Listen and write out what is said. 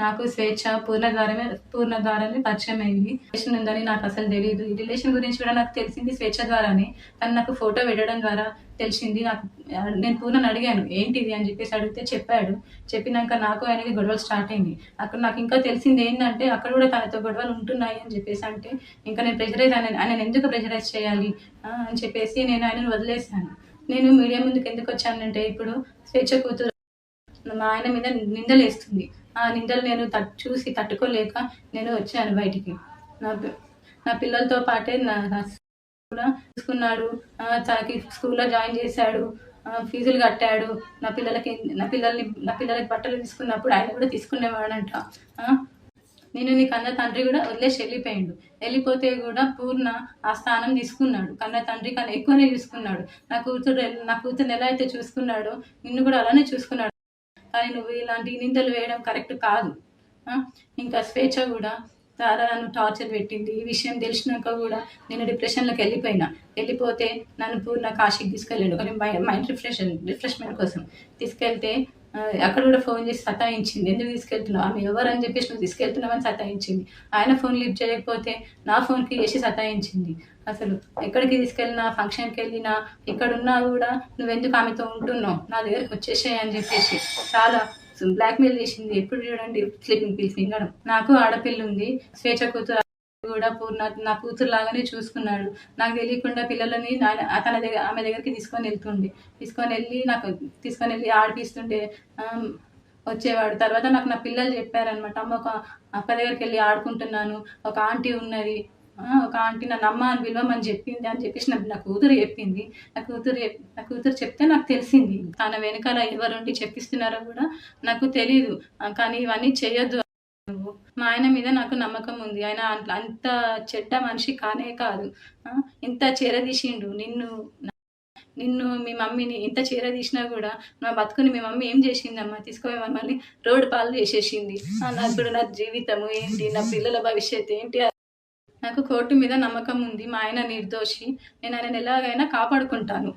నాకు స్వేచ్ఛ పూర్ణ ద్వారానే పరిచయమైంది. రిలేషన్ ఉందని నాకసలు తెలీదు. ఈ రిలేషన్ గురించి కూడా నాకు తెలిసింది స్వేచ్ఛ ద్వారానే. తను నాకు ఫోటో పెట్టడం ద్వారా తెలిసింది. నేను పూర్ణని అడిగాను, "ఏంటిది?" అని చెప్పేసి అడిగితే చెప్పాడు. చెప్పినాక నాకు ఆయనకి గొడవలు స్టార్ట్ అయింది. అక్కడ నాకు ఇంకా తెలిసింది ఏంటంటే అక్కడ కూడా తనతో గొడవలు ఉంటున్నాయి అని చెప్పేసి అంటే, ఇంకా నేను ఆయనను ఎందుకు ప్రెషరైజ్ చేయాలి అని చెప్పేసి నేను ఆయనను వదిలేసాను. నేను మీడియా ముందుకు ఎందుకు వచ్చానంటే, ఇప్పుడు స్వేచ్ఛ కూతురు మా ఆయన మీద నిందలేస్తుంది. ఆ నిందలు నేను చూసి తట్టుకోలేక నేను వచ్చాను బయటికి. నా నా పిల్లలతో పాటే నా కూడా చూసుకున్నాడు. తనకి స్కూల్లో జాయిన్ చేశాడు. ఫీజులు కట్టాడు. నా పిల్లలకి బట్టలు తీసుకున్నప్పుడు ఆయన కూడా తీసుకునేవాడంట. నేను నీ కన్న తండ్రి కూడా వదిలేసి వెళ్ళిపోయిండు. వెళ్ళిపోతే కూడా పూర్ణ ఆ స్థానం తీసుకున్నాడు. కన్న తండ్రి కన్నా ఎక్కువనే చూసుకున్నాడు. నా కూతురుని ఎలా అయితే చూసుకున్నాడో నిన్ను కూడా అలానే చూసుకున్నాడు. కానీ నువ్వు ఇలాంటి నిందలు వేయడం కరెక్ట్ కాదు. ఇంకా స్వేచ్ఛ కూడా చాలా నన్ను టార్చర్ పెట్టింది. ఈ విషయం తెలిసినాక కూడా నేను డిప్రెషన్లోకి వెళ్ళిపోతే నన్ను పూర్ణ కాశీకి తీసుకెళ్ళాడు. కానీ మైండ్ రిఫ్రెష్మెంట్ కోసం తీసుకెళ్తే అక్కడ కూడా ఫోన్ చేసి సతాయించింది. ఎందుకు తీసుకెళ్తున్నావు, ఆమె ఎవరని చెప్పేసి నువ్వు తీసుకెళ్తున్నావని సతాయించింది. ఆయన ఫోన్ లిఫ్ట్ చేయకపోతే నా ఫోన్కి చేసి సతాయించింది. అసలు ఎక్కడికి తీసుకెళ్ళినా, ఫంక్షన్కి వెళ్ళినా, ఎక్కడున్నా కూడా నువ్వెందుకు ఆమెతో ఉంటున్నావు, నా దగ్గరికి వచ్చేసాయి అని చెప్పేసి చాలా బ్లాక్మెయిల్ చేసింది. ఎప్పుడు చూడండి స్లీపింగ్ పిల్స్ మింగడం. నాకు ఆడపిల్ల ఉంది. స్వేచ్ఛ కూతురు కూడా పూర్ణ నా కూతురు లాగానే చూసుకున్నాడు. నాకు తెలియకుండా పిల్లలని ఆమె దగ్గరికి తీసుకొని వెళ్ళి ఆడిపిస్తుండే వచ్చేవాడు. తర్వాత నాకు నా పిల్లలు చెప్పారనమాట, అమ్మ ఒక అక్క దగ్గరికి వెళ్ళి ఆడుకుంటున్నాను, ఒక ఆంటీ ఉన్నది, ఒక ఆంటీ నన్ను అమ్మ అని పిలవమని చెప్పింది అని చెప్పేసి నా కూతురు చెప్పింది. నా కూతురు చెప్తే నాకు తెలిసింది. తన వెనకాల ఎవరుండి చెప్పిస్తున్నారో కూడా నాకు తెలీదు. కానీ ఇవన్నీ చేయొద్దు. మా ఆయన మీద నాకు నమ్మకం ఉంది. ఆయన అంత చెడ్డ మనిషి కానే కాదు. ఇంత చేరదీసిండు నిన్ను మీ మమ్మీని ఇంత చేరదీసినా కూడా నా బతుకుని మీ మమ్మీ ఏం చేసిందమ్మా, తీసుకొని మమ్మల్ని రోడ్డు పాలు చేసేసింది. ఇప్పుడు నా జీవితము ఏంటి, నా పిల్లల భవిష్యత్తు ఏంటి? నాకు కోర్టు మీద నమ్మకం ఉంది. మా ఆయన నిర్దోషి. నేను ఆయనను ఎలాగైనా కాపాడుకుంటాను.